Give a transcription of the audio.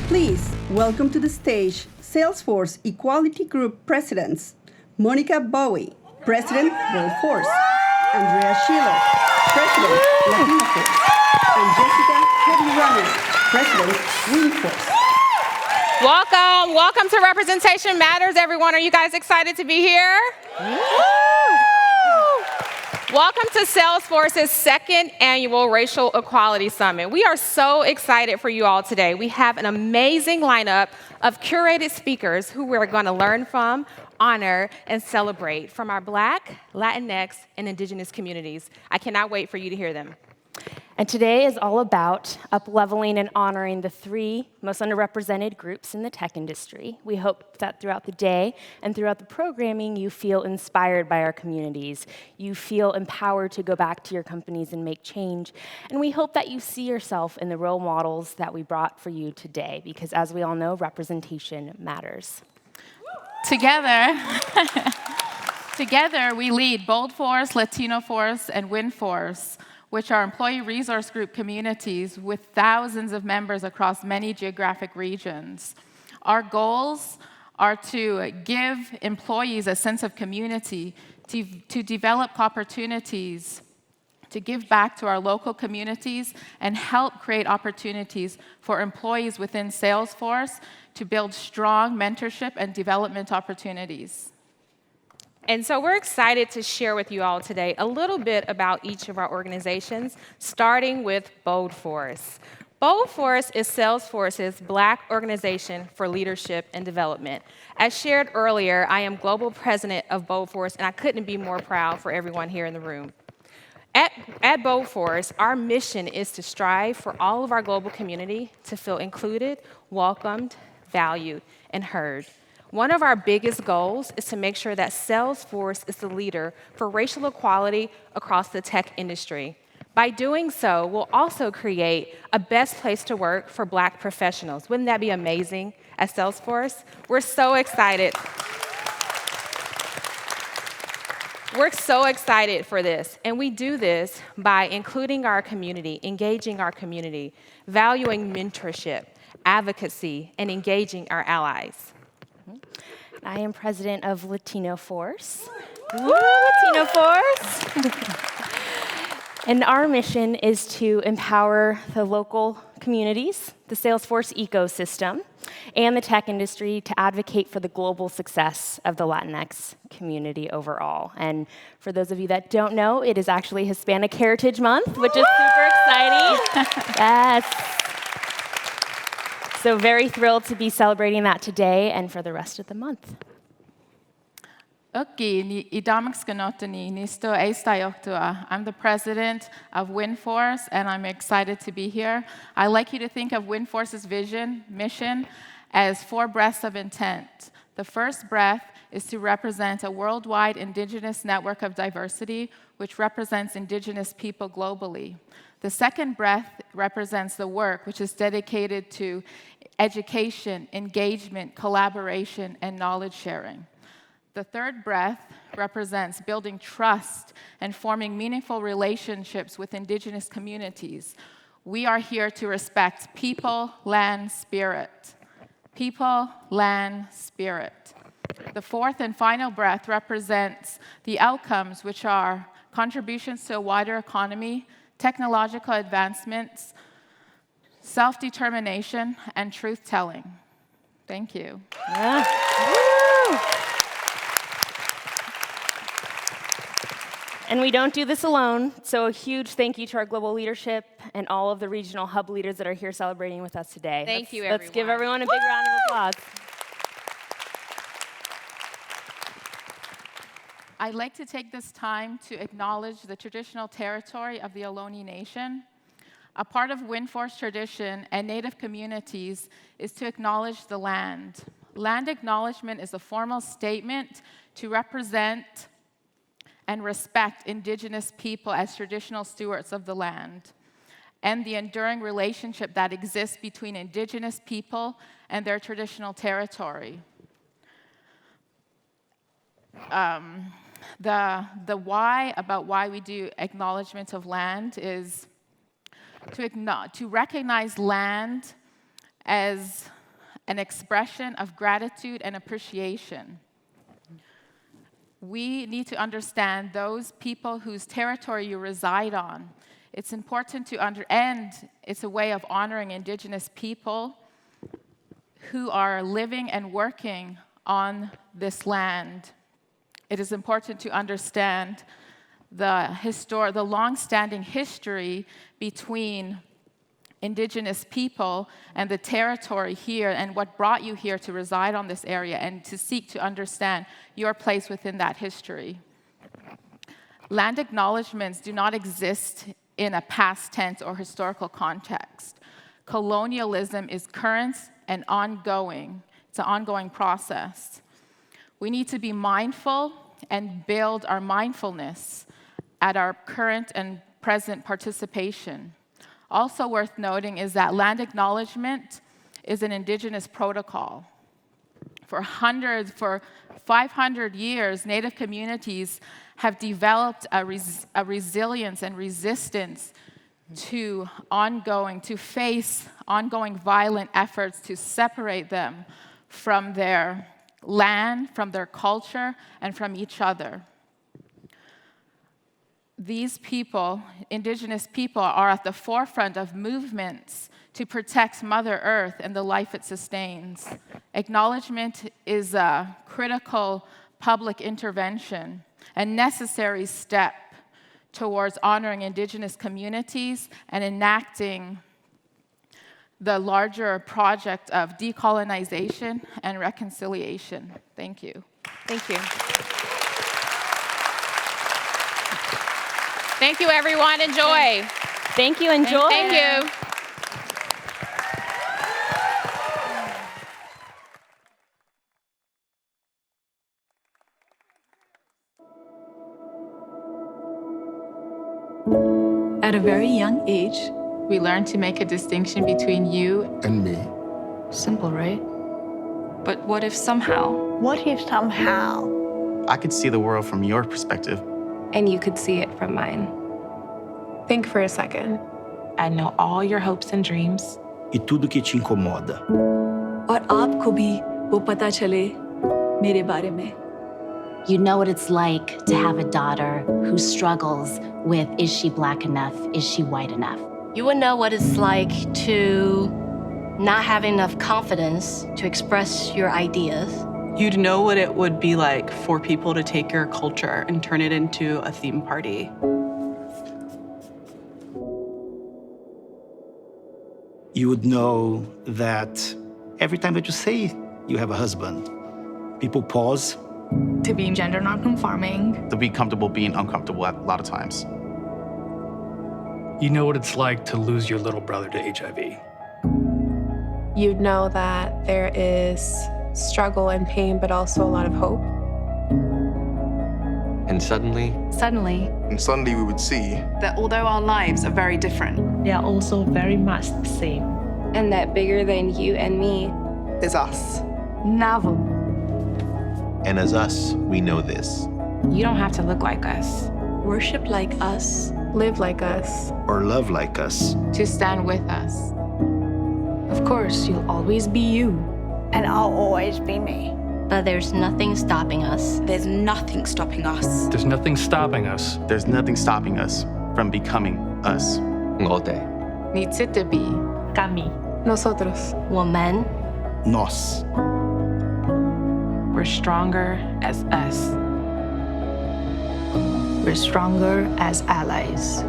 Please welcome to the stage Salesforce Equality Group Presidents, Monica Bowie, President, BOLDforce, Andrea Schiller, President, Latinoforce, and Jessica Heavy Runner, President, WINDforce. Welcome to Representation Matters, everyone. Are you guys excited to be here? Welcome to Salesforce's second annual Racial Equality Summit. We are so excited for you all today. We have an amazing lineup of curated speakers who we're going to learn from, honor, and celebrate from our Black, Latinx, and Indigenous communities. I cannot wait for you to hear them. And today is all about up-leveling and honoring the three most underrepresented groups in the tech industry. We hope that throughout the day and throughout the programming, you feel inspired by our communities. You feel empowered to go back to your companies and make change. And we hope that you see yourself in the role models that we brought for you today, because as we all know, representation matters. Together, we lead BOLDforce, Latinoforce, and WINDforce, which are employee resource group communities with thousands of members across many geographic regions. Our goals are to give employees a sense of community, to develop opportunities, to give back to our local communities, and help create opportunities for employees within Salesforce to build strong mentorship and development opportunities. And so we're excited to share with you all today a little bit about each of our organizations, starting with BOLDforce. BOLDforce is Salesforce's Black organization for leadership and development. As shared earlier, I am global president of BOLDforce, and I couldn't be more proud for everyone here in the room. At BOLDforce, our mission is to strive for all of our global community to feel included, welcomed, valued, and heard. One of our biggest goals is to make sure that Salesforce is the leader for racial equality across the tech industry. By doing so, we'll also create a best place to work for Black professionals. Wouldn't that be amazing at Salesforce? We're so excited. We're so excited for this, and we do this by including our community, engaging our community, valuing mentorship, advocacy, and engaging our allies. I am president of Latinoforce. Latinoforce! And our mission is to empower the local communities, the Salesforce ecosystem, and the tech industry to advocate for the global success of the Latinx community overall. And for those of you that don't know, it is actually Hispanic Heritage Month, which is super exciting. Yes. So very thrilled to be celebrating that today and for the rest of the month. I'm the president of WINDforce, and I'm excited to be here. I like you to think of WINDforce's mission, as 4 breaths of intent. The first breath is to represent a worldwide indigenous network of diversity, which represents indigenous people globally. The second breath represents the work, which is dedicated to education, engagement, collaboration, and knowledge sharing. The third breath represents building trust and forming meaningful relationships with indigenous communities. We are here to respect people, land, spirit. People, land, spirit. The fourth and final breath represents the outcomes, which are contributions to a wider economy, technological advancements, self-determination, and truth-telling. Thank you. Yeah. And we don't do this alone, so a huge thank you to our global leadership and all of the regional hub leaders that are here celebrating with us today. Thank you, everyone. Let's give everyone a big round of applause. I'd like to take this time to acknowledge the traditional territory of the Ohlone Nation. A part of WINDforce tradition and Native communities is to acknowledge the land. Land acknowledgement is a formal statement to represent and respect indigenous people as traditional stewards of the land, and the enduring relationship that exists between indigenous people and their traditional territory. The why about why we do acknowledgement of land is to recognize land as an expression of gratitude and appreciation. We need to understand those people whose territory you reside on. It's important to and it's a way of honoring indigenous people who are living and working on this land. It is important to understand the long-standing history between indigenous people and the territory here and what brought you here to reside on this area and to seek to understand your place within that history. Land acknowledgements do not exist in a past tense or historical context. Colonialism is current and ongoing. It's an ongoing process. We need to be mindful and build our mindfulness at our current and present participation. Also worth noting is that land acknowledgement is an indigenous protocol. For 500 years, Native communities have developed a resilience and resistance to face ongoing violent efforts to separate them from their land, from their culture, and from each other. These people, indigenous people, are at the forefront of movements to protect Mother Earth and the life it sustains. Acknowledgement is a critical public intervention, a necessary step towards honoring indigenous communities and enacting the larger project of decolonization and reconciliation. Thank you. Thank you. Thank you, everyone. Enjoy. Thank you. Enjoy. Thank you. At a very young age, We learn to make a distinction between you and me. simple, right? But what if somehow I could see the world from your perspective. And you could see it from mine. Think for a second. I know all your hopes and dreams. E tudo que te incomoda. और आपको भी वो पता चले मेरे बारे में? You know what it's like to have a daughter who struggles with, is she black enough? Is she white enough? You would know what it's like to not have enough confidence to express your ideas. You'd know what it would be like for people to take your culture and turn it into a theme party. You would know that every time that you say you have a husband, people pause. To be gender non-conforming. To be comfortable being uncomfortable a lot of times. You know what it's like to lose your little brother to HIV. You'd know that there is struggle and pain, but also a lot of hope. And suddenly we would see that although our lives are very different, they are also very much the same. And that bigger than you and me is us. Novel. And as us, we know this. You don't have to look like us. Worship like us. Live like us. Or love like us. to stand with us. Of course, you'll always be you. And I'll always be me. But there's nothing stopping us. There's nothing stopping us. There's nothing stopping us. There's nothing stopping us from becoming us. Ngote. Nitsitebi. Kami. Nosotros. Woman. Nós. We're stronger as us. We're stronger as allies.